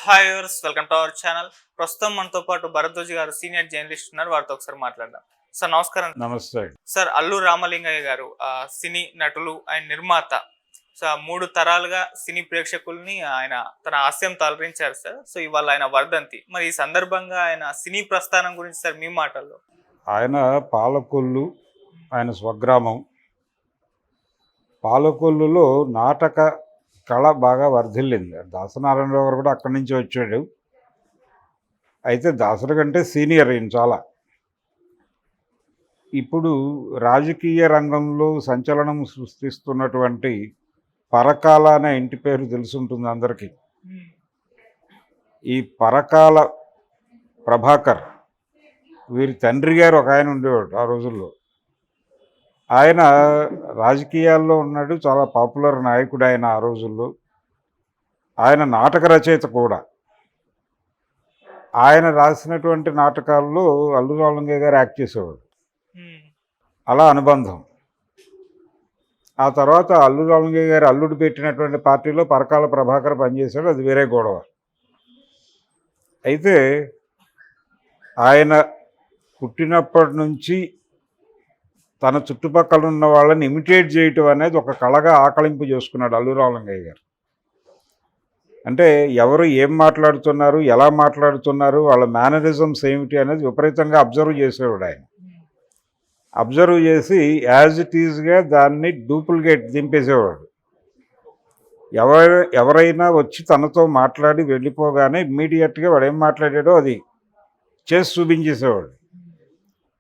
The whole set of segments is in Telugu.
Hi viewers, welcome to our channel. ప్రస్తుతం మనతో పాటు భరద్వాజ్ గారు సీనియర్ జర్నలిస్ట్ ఉన్నారు. వారితో ఒకసారి మాట్లాడదాం. సార్ నమస్కారం. నమస్తే. సార్, అల్లు రామలింగయ్య గారు సినీ నటులు అండ్ నిర్మాత. సో 3 తరాలుగా సినీ ప్రేక్షకుల్ని ఆయన తన హాస్యంతో అలరించారు సార్. సో ఇవాళ ఆయన వర్ధంతి. మరి ఈ సందర్భంగా ఆయన సినీ ప్రస్థానం గురించి సార్ మీ మాటల్లో. ఆయన పాలకొల్లు, ఆయన స్వగ్రామం. పాలకొల్లులో నాటక కళ బాగా వర్ధిల్లింది. దాసనారాయణరావు గారు కూడా అక్కడి నుంచి వచ్చాడు. అయితే దాసరి కంటే సీనియర్ ఈయన చాలా. ఇప్పుడు రాజకీయ రంగంలో సంచలనం సృష్టిస్తున్నటువంటి పరకాల అనే ఇంటి పేరు తెలుసుంటుంది అందరికీ. ఈ పరకాల ప్రభాకర్, వీరి తండ్రి గారు ఒక ఆయన ఉండేవాడు ఆ రోజుల్లో. ఆయన రాజకీయాల్లో ఉన్నాడు, చాలా పాపులర్ నాయకుడు ఆయన ఆ రోజుల్లో. ఆయన నాటక రచయిత కూడా. ఆయన రాసినటువంటి నాటకాల్లో అల్లు రామలింగయ్య గారు యాక్ట్ చేసేవాడు. అలా అనుబంధం. ఆ తర్వాత అల్లు రామలింగయ్య గారు అల్లుడు పెట్టినటువంటి పార్టీలో పరకాల ప్రభాకర్ పనిచేశాడు, అది వేరే గొడవ. అయితే ఆయన పుట్టినప్పటి నుంచి తన చుట్టుపక్కల ఉన్న వాళ్ళని ఇమిటేట్ చేయటం అనేది ఒక కళగా ఆకలింపు చేసుకున్నాడు అల్లు రామలింగయ్య గారు. అంటే ఎవరు ఏం మాట్లాడుతున్నారు, ఎలా మాట్లాడుతున్నారు, వాళ్ళ మేనరిజమ్స్ ఏమిటి అనేది విపరీతంగా అబ్జర్వ్ చేసేవాడు ఆయన. అబ్జర్వ్ చేసి యాజ్ ఇట్ ఈజ్గా దాన్ని డూప్లికేట్ దింపేసేవాడు. ఎవరైనా వచ్చి తనతో మాట్లాడి వెళ్ళిపోగానే ఇమ్మీడియట్గా వాడు ఏం మాట్లాడాడో అది చేసి చూపించేసేవాడు.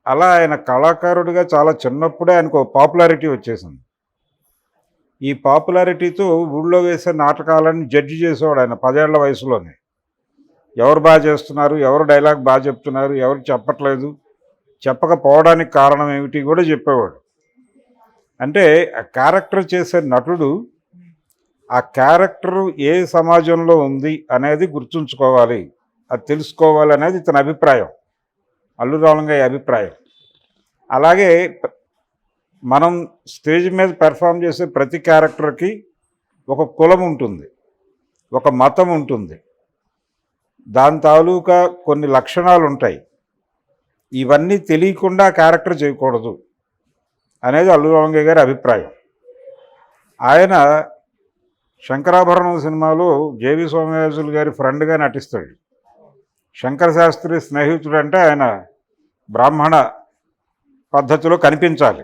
అలా ఆయన కళాకారుడిగా చాలా చిన్నప్పుడే ఆయనకు పాపులారిటీ వచ్చేసింది. ఈ పాపులారిటీతో ఊళ్ళో వేసే నాటకాలను జడ్జి చేసేవాడు ఆయన 10 ఏళ్ల వయసులోనే. ఎవరు బాగా చేస్తున్నారు, ఎవరు డైలాగ్ బాగా చెప్తున్నారు, ఎవరు చెప్పట్లేదు, చెప్పకపోవడానికి కారణం ఏమిటి కూడా చెప్పేవాడు. అంటే ఆ క్యారెక్టర్ చేసే నటుడు ఆ క్యారెక్టరు ఏ సమాజంలో ఉంది అనేది గుర్తుంచుకోవాలి, అది తెలుసుకోవాలి అనేది ఇతని అభిప్రాయం, అల్లు రామలింగయ్య అభిప్రాయం. అలాగే మనం స్టేజ్ మీద పెర్ఫామ్ చేసే ప్రతి క్యారెక్టర్కి ఒక కులం ఉంటుంది, ఒక మతం ఉంటుంది, దాని తాలూకా కొన్ని లక్షణాలు ఉంటాయి. ఇవన్నీ తెలియకుండా క్యారెక్టర్ చేయకూడదు అనేది అల్లు రామలింగయ్య గారి అభిప్రాయం. ఆయన శంకరాభరణం సినిమాలో జేవి సోమయాజులు గారి ఫ్రెండ్గా నటిస్తాడు. శంకర శాస్త్రి స్నేహితుడు అంటే ఆయన బ్రాహ్మణ పద్ధతిలో కనిపించాలి.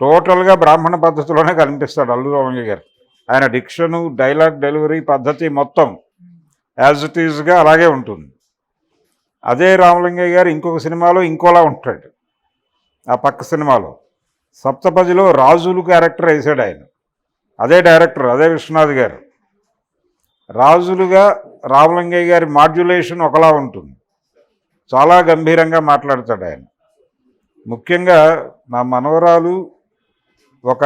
టోటల్గా బ్రాహ్మణ పద్ధతిలోనే కనిపిస్తాడు అల్లు రామలింగయ్య గారు. ఆయన డిక్షను, డైలాగ్ డెలివరీ పద్ధతి మొత్తం యాజ్ ఇట్ ఈజ్గా అలాగే ఉంటుంది. అదే రామలింగయ్య గారు ఇంకొక సినిమాలో ఇంకోలా ఉంటాడు. ఆ పక్క సినిమాలో సప్తపదిలో రాజులు క్యారెక్టర్ వేసాడు ఆయన. అదే డైరెక్టర్, అదే విశ్వనాథ్ గారు. రాజులుగా రామలింగయ్య గారి మాడ్యులేషన్ ఒకలా ఉంటుంది, చాలా గంభీరంగా మాట్లాడతాడు ఆయన. ముఖ్యంగా నా మనవరాలు ఒక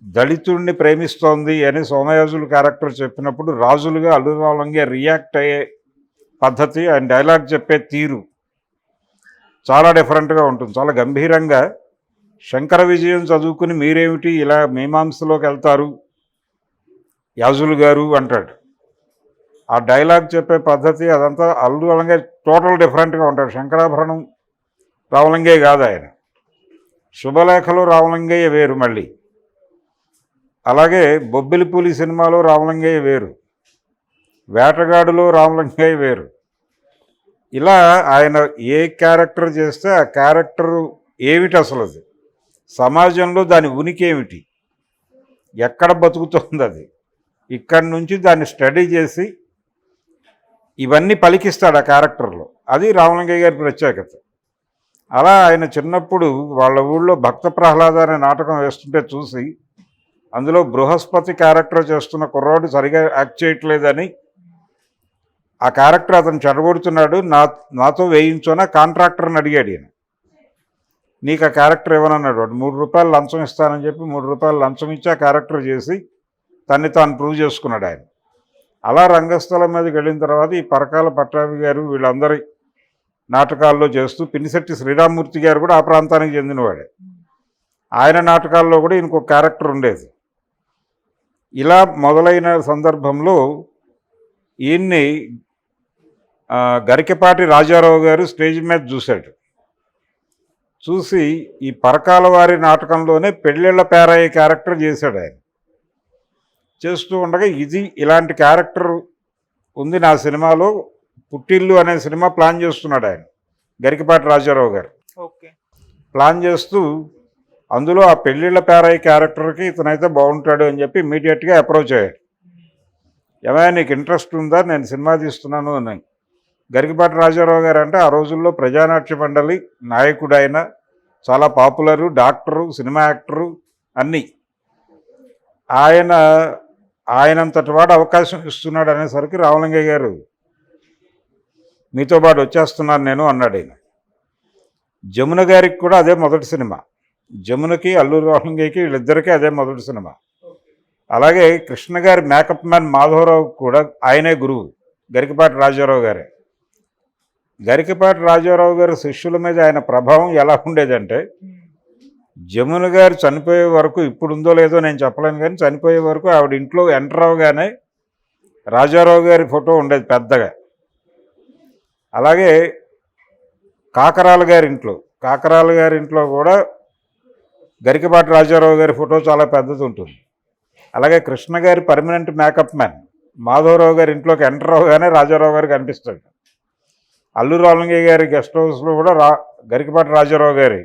దళితుడిని ప్రేమిస్తోంది అని సోమయాజులు క్యారెక్టర్ చెప్పినప్పుడు రాజులుగా అల్లు రామలింగయ్య రియాక్ట్ అయ్యే పద్ధతి, ఆయన డైలాగ్ చెప్పే తీరు చాలా డిఫరెంట్గా ఉంటుంది, చాలా గంభీరంగా. శంకర విజయం చదువుకుని మీరేమిటి ఇలా మీమాంసలోకి వెళ్తారు యాజులు గారు అంటాడు. ఆ డైలాగ్ చెప్పే పద్ధతి అదంతా అల్లు రామలింగయ్య టోటల్ డిఫరెంట్గా ఉంటాడు. శంకరాభరణం రామలింగయ్య కాదు ఆయన. శుభలేఖలో రామలింగయ్య వేరు మళ్ళీ. అలాగే బొబ్బిలిపూలి సినిమాలో రామలింగయ్య వేరు, వేటగాడులో రామలింగయ్య వేరు. ఇలా ఆయన ఏ క్యారెక్టర్ చేస్తే ఆ క్యారెక్టరు ఏమిటి, అసలు అది సమాజంలో దాని ఉనికి ఏమిటి, ఎక్కడ బతుకుతుంది, అది ఇక్కడి నుంచి దాన్ని స్టడీ చేసి ఇవన్నీ పలికిస్తాడు ఆ క్యారెక్టర్లో. అది రామలింగయ్య గారి ప్రత్యేకత. అలా ఆయన చిన్నప్పుడు వాళ్ళ ఊళ్ళో భక్త ప్రహ్లాద అనే నాటకం వేస్తుంటే చూసి అందులో బృహస్పతి క్యారెక్టర్ చేస్తున్న కుర్రాడు సరిగా యాక్ట్ చేయట్లేదని ఆ క్యారెక్టర్ అతను చెడగొడుతున్నాడు, నాతో వేయించోనా కాంట్రాక్టర్ని అడిగాడు ఈయన. నీకు ఆ క్యారెక్టర్ ఇవ్వనన్నాడు వాడు. 3 రూపాయలు లంచం ఇస్తానని చెప్పి 3 రూపాయలు లంచం ఇచ్చి ఆ క్యారెక్టర్ చేసి తన్ని తాను ప్రూవ్ చేసుకున్నాడు ఆయన. అలా రంగస్థలం మీదకి వెళ్ళిన తర్వాత ఈ పరకాల పట్టాభి గారు వీళ్ళందరి నాటకాల్లో చేస్తూ, పినిశెట్టి శ్రీరామూర్తి గారు కూడా ఆ ప్రాంతానికి చెందినవాడే. ఆయన నాటకాల్లో కూడా ఇంకొక క్యారెక్టర్ ఉండేది. ఇలా మొదలైన సందర్భంలో ఈయన్ని గరికపాటి రాజారావు గారు స్టేజ్ మీద చూశాడు. చూసి ఈ పరకాల వారి నాటకంలోనే పెళ్ళిళ్ళ పేరయ్య క్యారెక్టర్ చేశాడు ఆయన. చేస్తూ ఉండగా ఇలాంటి క్యారెక్టర్ ఉంది నా సినిమాలో, పుట్టిల్లు అనే సినిమా ప్లాన్ చేస్తున్నాడు ఆయన, గరికపాటి రాజారావు గారు. ఓకే. ప్లాన్ చేస్తూ అందులో ఆ పెళ్ళిళ్ళ పేరయ్య క్యారెక్టర్కి ఇతనైతే బాగుంటాడు అని చెప్పి ఇమీడియట్గా అప్రోచ్ అయ్యాడు. ఏమైనా నీకు ఇంట్రెస్ట్ ఉందా, నేను సినిమా తీస్తున్నాను అని. గరికపాటి రాజారావు గారు అంటే ఆ రోజుల్లో ప్రజానాట్య మండలి నాయకుడు, ఆయన చాలా పాపులరు, డాక్టరు, సినిమా యాక్టరు అన్నీ. ఆయనంతటి వాడు అవకాశం ఇస్తున్నాడు అనేసరికి రామలింగయ్య గారు మీతో పాటు వచ్చేస్తున్నాను నేను అన్నాడు ఆయన. జమున గారికి కూడా అదే మొదటి సినిమా. జమునకి అల్లూరి రామలింగయ్యకి వీళ్ళిద్దరికీ అదే మొదటి సినిమా. అలాగే కృష్ణ గారి మేకప్ మ్యాన్ మాధవరావు కూడా ఆయనే గురువు, గరికపాటి రాజారావు గారే. గరికపాటి రాజారావు గారి శిష్యుల మీద ఆయన ప్రభావం ఎలా ఉండేదంటే, జమున గారు చనిపోయే వరకు, ఇప్పుడుందో లేదో నేను చెప్పలేను కానీ, చనిపోయే వరకు ఆవిడ ఇంట్లో ఎంటర్ అవగానే రాజారావు గారి ఫోటో ఉండేది పెద్దగా. అలాగే కాకరాల గారి ఇంట్లో కూడా గరికపాటి రాజారావు గారి ఫోటో చాలా పెద్దది ఉంటుంది. అలాగే కృష్ణ గారి పర్మనెంట్ మేకప్ మ్యాన్ మాధవరావు గారి ఇంట్లోకి ఎంటర్ అవగానే రాజారావు గారు కనిపిస్తాడు. అల్లూరి రామలింగయ్య గారి గెస్ట్ హౌస్లో కూడా గరికపాటి రాజారావు గారి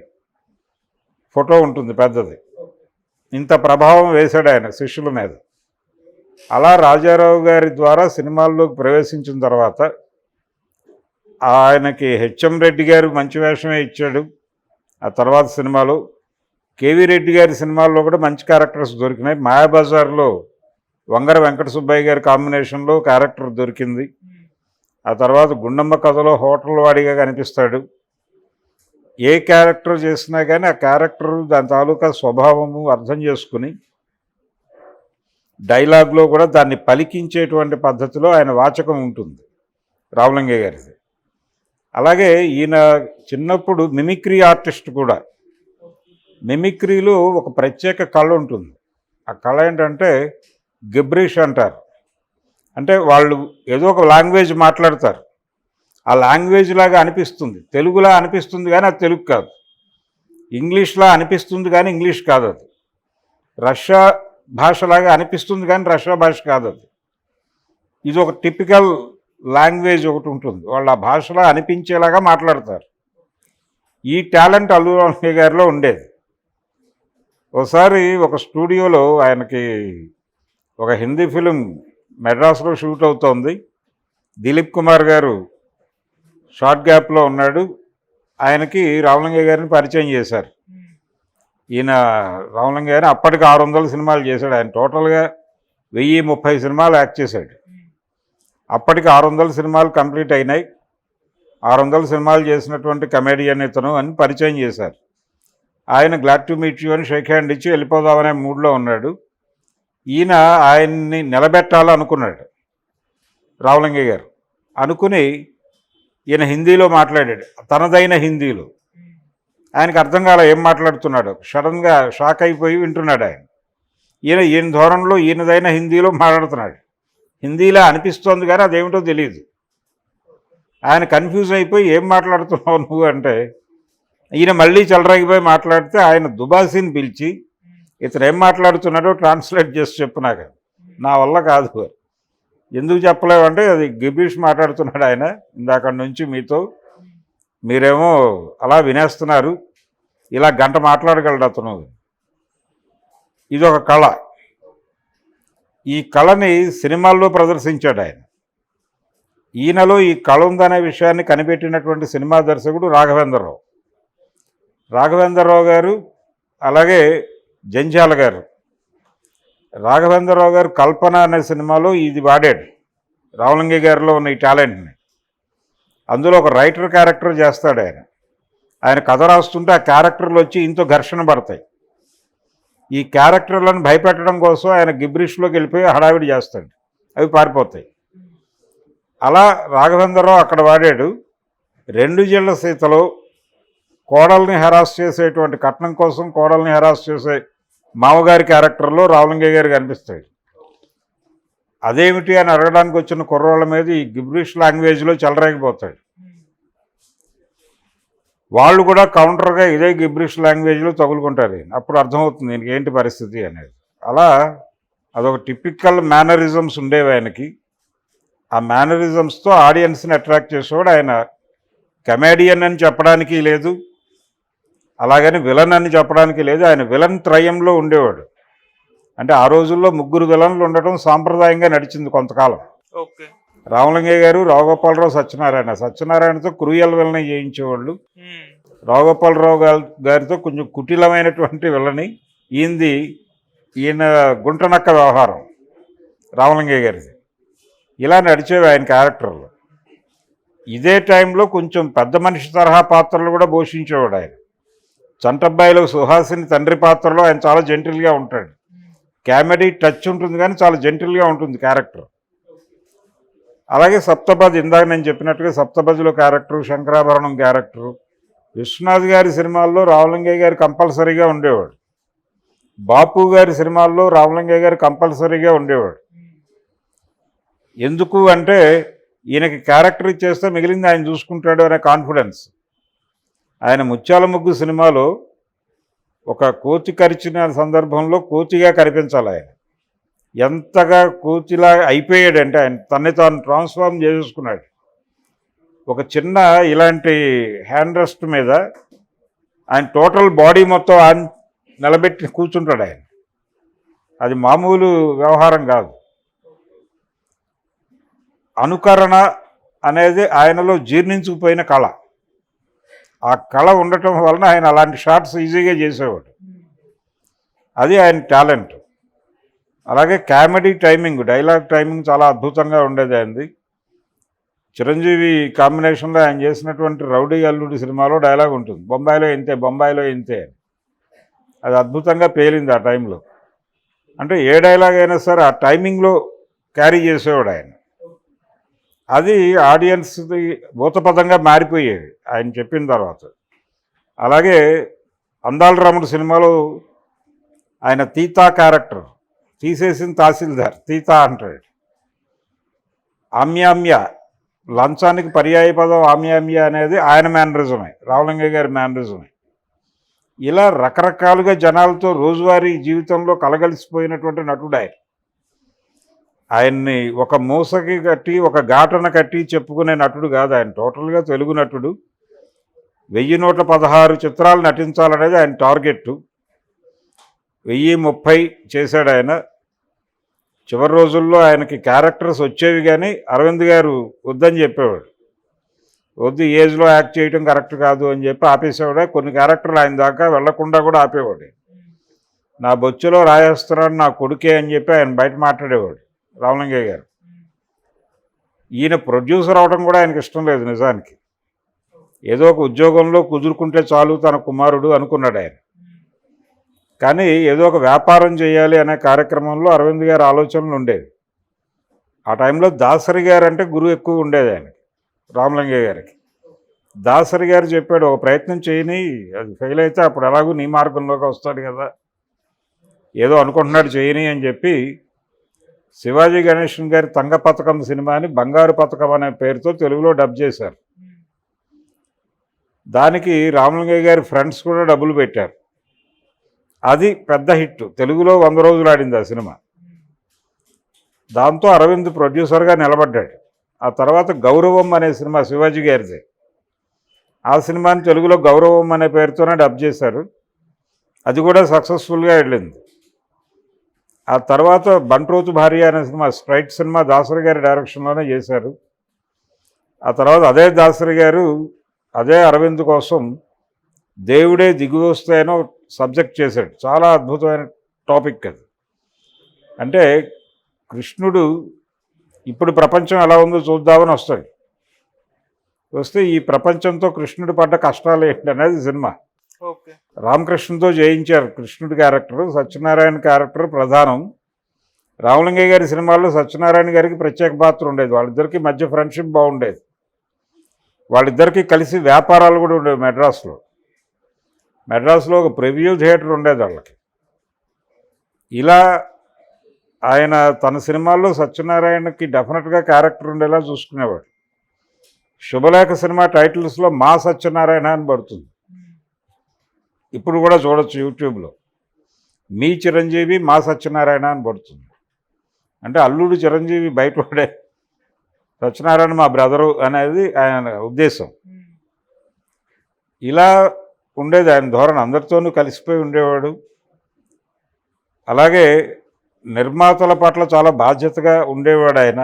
ఫోటో ఉంటుంది పెద్దది. ఇంత ప్రభావం వేశాడు ఆయన శిష్యుల మీద. అలా రాజారావు గారి ద్వారా సినిమాల్లోకి ప్రవేశించిన తర్వాత ఆయనకి హెచ్ఎం రెడ్డి గారు మంచి వేషమే ఇచ్చాడు. ఆ తర్వాత సినిమాలో కేవీ రెడ్డి గారి సినిమాల్లో కూడా మంచి క్యారెక్టర్స్ దొరికినాయి. మాయాబజార్లో వంగర వెంకట సుబ్బయ్య గారి కాంబినేషన్లో క్యారెక్టర్ దొరికింది. ఆ తర్వాత గుండమ్మ కథలో హోటల్ వాడిగా కనిపిస్తాడు. ఏ క్యారెక్టర్ చేసినా కానీ ఆ క్యారెక్టర్ దాని తాలూకా స్వభావము అర్థం చేసుకుని డైలాగ్లో కూడా దాన్ని పలికించేటువంటి పద్ధతిలో ఆయన వాచకం ఉంటుంది రామలింగయ్య గారిది. అలాగే ఈయన చిన్నప్పుడు మిమిక్రీ ఆర్టిస్ట్ కూడా. మిమిక్రీలో ఒక ప్రత్యేక కళ ఉంటుంది. ఆ కళ ఏంటంటే గిబ్రిష్ అంటారు. అంటే వాళ్ళు ఏదో ఒక లాంగ్వేజ్ మాట్లాడతారు, ఆ లాంగ్వేజ్ లాగా అనిపిస్తుంది, తెలుగులా అనిపిస్తుంది కానీ అది తెలుగు కాదు. ఇంగ్లీష్లా అనిపిస్తుంది కానీ ఇంగ్లీష్ కాదు అది. రష్యా భాషలాగా అనిపిస్తుంది కానీ రష్యా భాష కాదు అది. ఇది ఒక టిపికల్ లాంగ్వేజ్ ఒకటి ఉంటుంది, వాళ్ళు ఆ భాషలో అనిపించేలాగా మాట్లాడతారు. ఈ టాలెంట్ అల్లూరి రామలింగయ్య గారిలో ఉండేది. ఒకసారి ఒక స్టూడియోలో ఆయనకి ఒక హిందీ ఫిలిం మెడ్రాస్లో షూట్ అవుతోంది. దిలీప్ కుమార్ గారు షార్ట్ గ్యాప్లో ఉన్నాడు. ఆయనకి రామలింగయ్య గారిని పరిచయం చేశారు. ఈయన రామలింగయ్య గారిని అప్పటికి 600 సినిమాలు చేశాడు. ఆయన టోటల్గా 1030 సినిమాలు యాక్ట్ చేశాడు. అప్పటికి 600 సినిమాలు కంప్లీట్ అయినాయి. 600 సినిమాలు చేసినటువంటి కమెడియన్ ఇతను అని పరిచయం చేశారు. ఆయన గ్లాడ్ టు మీట్ యూ అని షేక్ హ్యాండ్ ఇచ్చి వెళ్ళిపోదామనే మూడ్లో ఉన్నాడు. ఈయన ఆయన్ని నిలబెట్టాలనుకున్నాడు రామలింగయ్య గారు. అనుకుని ఈయన హిందీలో మాట్లాడాడు, తనదైన హిందీలో. ఆయనకు అర్థం కాల ఏం మాట్లాడుతున్నాడు. సడన్గా షాక్ అయిపోయి వింటున్నాడు ఆయన. ఈయన ధోరణిలో ఈయనదైన హిందీలో మాట్లాడుతున్నాడు. హిందీలో అనిపిస్తోంది కానీ అదేమిటో తెలియదు. ఆయన కన్ఫ్యూజ్ అయిపోయి ఏం మాట్లాడుతున్నావు నువ్వు అంటే, ఈయన మళ్ళీ చెలరాగిపోయి మాట్లాడితే ఆయన దుబాసీని పిలిచి ఇతను ఏం మాట్లాడుతున్నాడో ట్రాన్స్లేట్ చేసి చెప్పు నాకు. నా వల్ల కాదు. ఎందుకు చెప్పలేవంటే అది గిబిష్ మాట్లాడుతున్నాడు ఆయన ఇందాక నుంచి మీతో, మీరేమో అలా వినేస్తున్నారు, ఇలా గంట మాట్లాడగలడు అతను. ఇదొక కళ. ఈ కళని సినిమాల్లో ప్రదర్శించాడు ఆయన. ఈయనలో ఈ కళ ఉందనే విషయాన్ని కనిపెట్టినటువంటి సినిమా దర్శకుడు రాఘవేంద్రరావు గారు, అలాగే జంధ్యాల గారు. రాఘవేంద్రరావు గారు కల్పన అనే సినిమాలో ఇది వాడాడు రామలింగయ్య గారిలో ఉన్న ఈ టాలెంట్ని. అందులో ఒక రైటర్ క్యారెక్టర్ చేస్తాడు ఆయన కథ రాస్తుంటే ఆ క్యారెక్టర్లు వచ్చి ఇంతో ఘర్షణ పడతాయి. ఈ క్యారెక్టర్లను భయపెట్టడం కోసం ఆయన గిబ్రిష్లోకి వెళ్ళిపోయి హడావిడి చేస్తాడు, అవి పారిపోతాయి. అలా రాఘవేంద్రరావు అక్కడ వాడాడు. 2 జిళ్ల సీతలో కోడల్ని హెరాస్ చేసేటువంటి, కట్నం కోసం కోడల్ని హెరాస్ చేసే మామగారి క్యారెక్టర్లో రామలింగయ్య గారు కనిపిస్తాడు. అదేమిటి అని అడగడానికి వచ్చిన కుర్రోళ్ళ మీద ఈ గిబ్రిష్ లాంగ్వేజ్లో చెలరేగిపోతాడు. వాళ్ళు కూడా కౌంటర్గా ఇదే గిబ్రిష్ లాంగ్వేజ్లో తగులుకుంటారు. అప్పుడు అర్థమవుతుంది దీనికి ఏంటి పరిస్థితి అనేది. అలా అదొక టిపికల్ మేనరిజమ్స్ ఉండేవి ఆయనకి. ఆ మేనరిజమ్స్తో ఆడియన్స్ని అట్రాక్ట్ చేసేవాడు. ఆయన కమెడియన్ అని చెప్పడానికి లేదు, అలాగని విలన్ అని చెప్పడానికి లేదు. ఆయన విలన్ త్రయంలో ఉండేవాడు. అంటే ఆ రోజుల్లో 3 విలన్లు ఉండటం సాంప్రదాయంగా నడిచింది కొంతకాలం. ఓకే. రామలింగయ్య గారు, రావుగోపాలరావు, సత్యనారాయణతో క్రూయల్ విలన్ చేయించేవాళ్ళు. రావుగోపాలరావు గారితో కొంచెం కుటిలమైనటువంటి విలని. ఈయన గుంటనక్క వ్యవహారం రామలింగయ్య గారిది. ఇలా నడిచేవి ఆయన క్యారెక్టర్లు. ఇదే టైంలో కొంచెం పెద్ద మనిషి తరహా పాత్రలు కూడా పోషించేవాడు ఆయన. చంటబ్బాయిలో సుహాసిని తండ్రి పాత్రలో ఆయన చాలా జెంటిల్గా ఉంటాడు. కామెడీ టచ్ ఉంటుంది కానీ చాలా జెంటిల్గా ఉంటుంది క్యారెక్టర్. అలాగే సప్తపది, ఇందాక నేను చెప్పినట్టుగా సప్తపదిలో క్యారెక్టరు, శంకరాభరణం క్యారెక్టరు. విశ్వనాథ్ గారి సినిమాల్లో రామలింగయ్య గారు కంపల్సరీగా ఉండేవాడు. బాపు గారి సినిమాల్లో రామలింగయ్య గారు కంపల్సరీగా ఉండేవాడు. ఎందుకు అంటే ఈయనకి క్యారెక్టర్ ఇచ్చేస్తే మిగిలింది ఆయన చూసుకుంటాడు అనే కాన్ఫిడెన్స్. ఆయన ముత్యాల ముగ్గు సినిమాలో ఒక కోతి కరిచిన సందర్భంలో కోతిగా కనిపించాలి. ఆయన ఎంతగా కోతిలా అయిపోయాడంటే ఆయన తన్ని తాను ట్రాన్స్ఫార్మ్ చేసుకున్నాడు. ఒక చిన్న ఇలాంటి హ్యాండ్ రెస్ట్ మీద ఆయన టోటల్ బాడీ మొత్తం ఆయన నిలబెట్టి కూర్చుంటాడు. ఆయన అది మామూలు వ్యవహారం కాదు. అనుకరణ అనేది ఆయనలో జీర్ణించుకుపోయిన కళ. ఆ కళ ఉండటం వలన ఆయన అలాంటి షాట్స్ ఈజీగా చేసేవాడు. అది ఆయన టాలెంట్. అలాగే కామెడీ టైమింగ్, డైలాగ్ టైమింగ్ చాలా అద్భుతంగా ఉండేది ఆయనది. చిరంజీవి కాంబినేషన్లో ఆయన చేసినటువంటి రౌడీ అల్లుడి సినిమాలో డైలాగ్ ఉంటుంది, బొంబాయిలో ఇంతే, బొంబాయిలో ఇంతే అని. అది అద్భుతంగా పేలింది ఆ టైంలో. అంటే ఏ డైలాగ్ అయినా సరే ఆ టైమింగ్లో క్యారీ చేసేవాడు ఆయన. అది ఆడియన్స్ది భూతపదంగా మారిపోయేది ఆయన చెప్పిన తర్వాత. అలాగే అందాల రాముడు సినిమాలో ఆయన తీతా క్యారెక్టర్ తీసేసిన తహసీల్దార్ తీతా అంటాడు. ఆమ్యామ్య, లంచానికి పర్యాయ పదం ఆమ్యామ్య అనేది ఆయన మేనరిజమే, రామలింగయ్య గారి మేనరిజమే. ఇలా రకరకాలుగా జనాలతో రోజువారీ జీవితంలో కలగలిసిపోయినటువంటి నటుడు ఆయన. ఆయన్ని ఒక మూసకి కట్టి ఒక ఘాటన కట్టి చెప్పుకునే నటుడు కాదు ఆయన. టోటల్గా తెలుగు నటుడు. 1116 చిత్రాలు నటించాలనేది ఆయన టార్గెట్. 1030 చేశాడు ఆయన. చివరి రోజుల్లో ఆయనకి క్యారెక్టర్స్ వచ్చేవి కానీ అరవింద్ గారు వద్దని చెప్పేవాడు. వద్దు, ఏజ్లో యాక్ట్ చేయడం కరెక్ట్ కాదు అని చెప్పి ఆపేసేవాడే. కొన్ని క్యారెక్టర్లు ఆయన దాకా వెళ్లకుండా కూడా ఆపేవాడు. నా బొచ్చులో రాయేస్తున్నాడు నా కొడుకే అని చెప్పి ఆయన బయట మాట్లాడేవాడు రామలింగయ్య గారు. ఈయన ప్రొడ్యూసర్ అవడం కూడా ఆయనకి ఇష్టం లేదు నిజానికి. ఏదో ఒక ఉద్యోగంలో కుదురుకుంటే చాలు తన కుమారుడు అనుకున్నాడు ఆయన. కానీ ఏదో ఒక వ్యాపారం చేయాలి అనే కార్యక్రమంలో అరవింద్ గారి ఆలోచనలు ఉండేవి. ఆ టైంలో దాసరి గారు అంటే గురువు ఎక్కువ ఉండేది ఆయనకి, రామలింగయ్య గారికి. దాసరి గారు చెప్పాడు, ఒక ప్రయత్నం చేయని, అది ఫెయిల్ అయితే అప్పుడు ఎలాగూ నీ మార్గంలోకి వస్తాడు కదా, ఏదో అనుకుంటున్నాడు చేయని అని చెప్పి శివాజీ గణేషన్ గారి తంగ పథకం సినిమాని బంగారు పథకం అనే పేరుతో తెలుగులో డబ్ చేశారు. దానికి రామలింగయ్య గారి ఫ్రెండ్స్ కూడా డబ్బులు పెట్టారు. అది పెద్ద హిట్. తెలుగులో 100 రోజులు ఆడింది ఆ సినిమా. దాంతో అరవింద్ ప్రొడ్యూసర్గా నిలబడ్డాడు. ఆ తర్వాత గౌరవం అనే సినిమా శివాజీ గారిదే. ఆ సినిమాని తెలుగులో గౌరవం అనే పేరుతోనే డబ్ చేశారు. అది కూడా సక్సెస్ఫుల్గా వెళ్ళింది. ఆ తర్వాత బంట్రోతు భార్య అనే సినిమా, స్ట్రైట్ సినిమా దాసరి గారి డైరెక్షన్లోనే చేశారు. ఆ తర్వాత అదే దాసరి గారు అదే అరవింద్ కోసం దేవుడే దిగి వస్తాయనో సబ్జెక్ట్ చేశాడు. చాలా అద్భుతమైన టాపిక్ అది. అంటే కృష్ణుడు ఇప్పుడు ప్రపంచం ఎలా ఉందో చూద్దామని వస్తాడు. వస్తే ఈ ప్రపంచంతో కృష్ణుడు పడ్డ కష్టాలు ఏంటి అనేది సినిమా. ఓకే. రామకృష్ణతో జయించారు కృష్ణుడి క్యారెక్టర్, సత్యనారాయణ క్యారెక్టర్ ప్రధానం. రామలింగయ్య గారి సినిమాల్లో సత్యనారాయణ గారికి ప్రత్యేక పాత్ర ఉండేది. వాళ్ళిద్దరికీ మధ్య ఫ్రెండ్షిప్ బాగుండేది. వాళ్ళిద్దరికీ కలిసి వ్యాపారాలు కూడా ఉండేవి. మెడ్రాస్లో ఒక ప్రివ్యూ థియేటర్ ఉండేది వాళ్ళకి. ఇలా ఆయన తన సినిమాల్లో సత్యనారాయణకి డెఫినెట్గా క్యారెక్టర్ ఉండేలా చూసుకునేవాడు. శుభలేఖ సినిమా టైటిల్స్లో మా సత్యనారాయణ అని పడుతుంది. ఇప్పుడు కూడా చూడొచ్చు యూట్యూబ్లో. మీ చిరంజీవి మా సత్యనారాయణ అని పడుతుంది. అంటే అల్లుడు చిరంజీవి బయటపడే, సత్యనారాయణ మా బ్రదరు అనేది ఆయన ఉద్దేశం. ఇలా ఉండేది ఆయన ధోరణి. అందరితోనూ కలిసిపోయి ఉండేవాడు. అలాగే నిర్మాతల పట్ల చాలా బాధ్యతగా ఉండేవాడు ఆయన.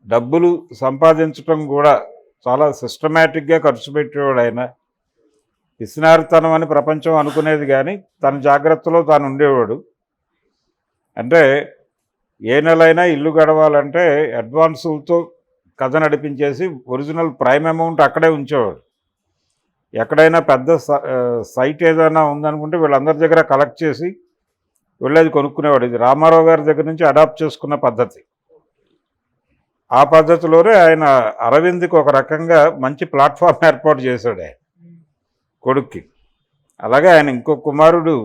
డబ్బులు సంపాదించటం కూడా చాలా సిస్టమేటిక్గా ఖర్చు పెట్టేవాడు ఆయన. పిసినారితనం అని ప్రపంచం అనుకునేది, కానీ తన జాగ్రత్తలో తాను ఉండేవాడు. అంటే ఏ నెలైనా ఇల్లు గడవాలంటే అడ్వాన్సులతో కథ నడిపించేసి ఒరిజినల్ ప్రైమ్ అమౌంట్ అక్కడే ఉంచేవాడు. ఎక్కడైనా పెద్ద సైట్ ఏదైనా ఉందనుకుంటే వీళ్ళందరి దగ్గర కలెక్ట్ చేసి వెళ్ళేది కొనుక్కునేవాడు. ఇది రామారావు గారి దగ్గర నుంచి అడాప్ట్ చేసుకున్న పద్ధతి. ఆ పద్ధతిలోనే ఆయన అరవింద్కి ఒక రకంగా మంచి ప్లాట్ఫామ్ ఏర్పాటు చేశాడు ఆయన కొడుక్కి. అలాగే ఆయన ఇంకో కుమారుడు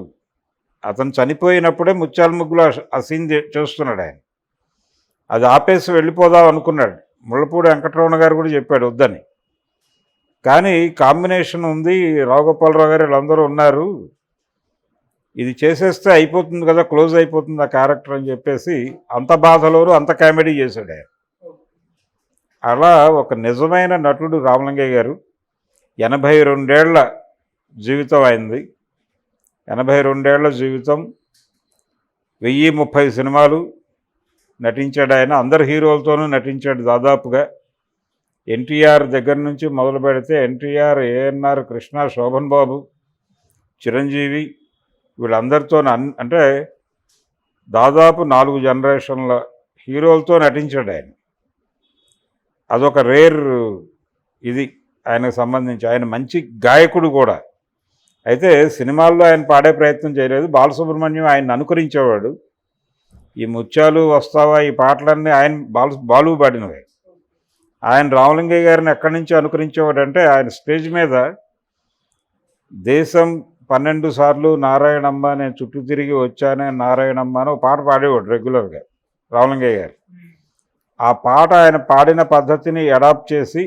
అతను చనిపోయినప్పుడే ముత్యాల ముగ్గులో ఆ సీన్ చేస్తున్నాడు ఆయన. అది ఆపేసి వెళ్ళిపోదాం అనుకున్నాడు. ముళ్ళపూడి వెంకటరమణ గారు కూడా చెప్పాడు వద్దని. కానీ కాంబినేషన్ ఉంది, రావుగోపాలరావు గారు వీళ్ళందరూ ఉన్నారు, ఇది చేసేస్తే అయిపోతుంది కదా, క్లోజ్ అయిపోతుంది ఆ క్యారెక్టర్ అని చెప్పేసి అంత బాధలోనూ అంత కామెడీ చేశాడు ఆయన. అలా ఒక నిజమైన నటుడు రామలింగయ్య గారు. 82 ఏళ్ల జీవితం అయింది. 82 ఏళ్ల జీవితం, 1030 సినిమాలు నటించాడు ఆయన. అందరు హీరోలతోనూ నటించాడు దాదాపుగా. ఎన్టీఆర్ దగ్గర నుంచి మొదలు పెడితే ఎన్టీఆర్, ఏఎన్ఆర్, కృష్ణ, శోభన్ బాబు, చిరంజీవి వీళ్ళందరితో అంటే దాదాపు 4 జనరేషన్ల హీరోలతో నటించాడు ఆయన. అదొక రేర్ ఇది ఆయనకు సంబంధించి. ఆయన మంచి గాయకుడు కూడా. అయితే సినిమాల్లో ఆయన పాడే ప్రయత్నం చేయలేదు. బాలసుబ్రహ్మణ్యం ఆయన అనుకరించేవాడు. ఈ ముత్యాలు వస్తావా ఈ పాటలన్నీ ఆయన బాలు పాడినవి. ఆయన రామలింగయ్య గారిని ఎక్కడి నుంచి అనుకరించేవాడు అంటే ఆయన స్టేజ్ మీద దేశం 12 సార్లు నారాయణమ్మ నేను చుట్టూ తిరిగి వచ్చానే నారాయణమ్మ అని ఒక పాట పాడేవాడు రెగ్యులర్గా రామలింగయ్య గారు. ఆ పాట ఆయన పాడిన పద్ధతిని అడాప్ట్ చేసి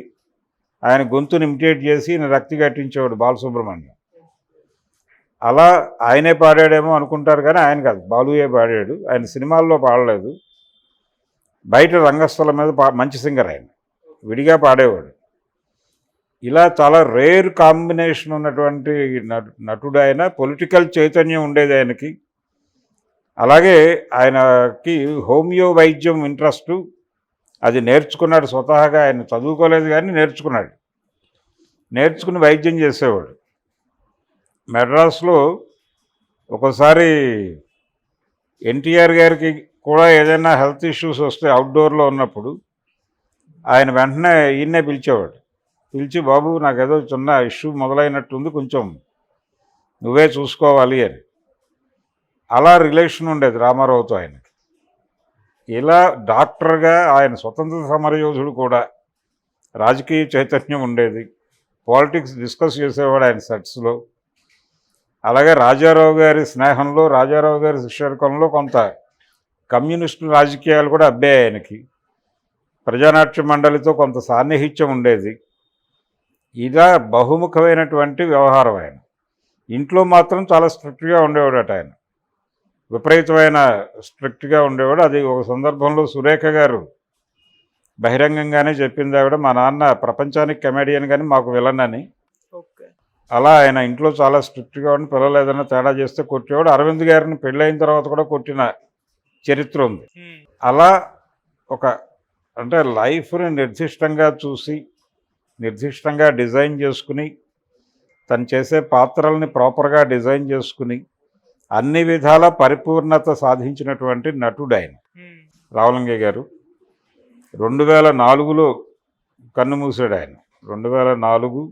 ఆయన గొంతుని ఇమిటేట్ చేసి ఈయన రక్తి కట్టించేవాడు బాలసుబ్రహ్మణ్యం. అలా ఆయనే పాడాడేమో అనుకుంటారు, కానీ ఆయన కాదు, బాలుయే పాడాడు. ఆయన సినిమాల్లో పాడలేదు, బయట రంగస్థలం మీద మంచి సింగర్ ఆయన, విడిగా పాడేవాడు. ఇలా చాలా రేర్ కాంబినేషన్ ఉన్నటువంటి నటుడు ఆయన. పొలిటికల్ చైతన్యం ఉండేది ఆయనకి. అలాగే ఆయనకి హోమియో వైద్యం ఇంట్రెస్టు, అది నేర్చుకున్నాడు స్వతహాగా. ఆయన చదువుకోలేదు కానీ నేర్చుకుని వైద్యం చేసేవాడు. మెడ్రాస్లో ఒకసారి ఎన్టీఆర్ గారికి కూడా ఏదైనా హెల్త్ ఇష్యూస్ వస్తే అవుట్డోర్లో ఉన్నప్పుడు ఆయన వెంటనే ఈయన్నే పిలిచేవాడు. పిలిచి బాబు నాకు ఏదో చిన్న ఇష్యూ మొదలైనట్టుంది, కొంచెం నువ్వే చూసుకోవాలి అని. అలా రిలేషన్ ఉండేది రామారావుతో ఆయనకి. ఇలా డాక్టర్గా ఆయన స్వతంత్ర సమరయోధుడు కూడా. రాజకీయ చైతన్యం ఉండేది. పాలిటిక్స్ డిస్కస్ చేసేవాడు ఆయన సెట్స్లో. అలాగే రాజారావు గారి స్నేహంలో, రాజారావు గారి శిష్యర్కంలో కొంత కమ్యూనిస్టు రాజకీయాలు కూడా అబ్బాయి ఆయనకి. ప్రజానాట్య మండలితో కొంత సాన్నిహిత్యం ఉండేది. ఇలా బహుముఖమైనటువంటి వ్యవహారం ఆయన. ఇంట్లో మాత్రం చాలా స్ట్రిక్ట్గా ఉండేవాడట ఆయన, విపరీతమైన స్ట్రిక్ట్గా ఉండేవాడు. అది ఒక సందర్భంలో సురేఖ గారు బహిరంగంగానే చెప్పింది. ఆవిడ మా నాన్న ప్రపంచానికి కమెడియన్ కానీ మాకు విలన్ అని. అలా ఆయన ఇంట్లో చాలా స్ట్రిక్ట్గా ఉండి పిల్లలు ఏదైనా తేడా చేస్తే కొట్టేవాడు. అరవింద్ గారిని పెళ్ళైన తర్వాత కూడా కొట్టిన చరిత్ర ఉంది. అలా ఒక అంటే లైఫ్ని నిర్దిష్టంగా చూసి నిర్దిష్టంగా డిజైన్ చేసుకుని తను చేసే పాత్రల్ని ప్రాపర్గా డిజైన్ చేసుకుని అన్ని విధాల పరిపూర్ణత సాధించినటువంటి నటుడు ఆయన రామలింగయ్య గారు. 2004లో కన్ను మూసాడు ఆయన. 2004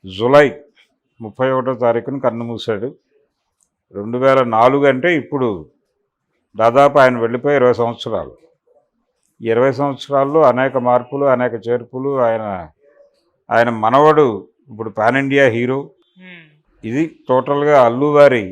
జూలై 31వ తారీఖున కన్ను మూసాడు. 2004 అంటే ఇప్పుడు దాదాపు ఆయన వెళ్ళిపోయి 20 సంవత్సరాలు. 20 సంవత్సరాల్లో అనేక మార్పులు, అనేక చేర్పులు. ఆయన మనవడు ఇప్పుడు పాన్ ఇండియా హీరో. ఇది టోటల్గా అల్లు వారి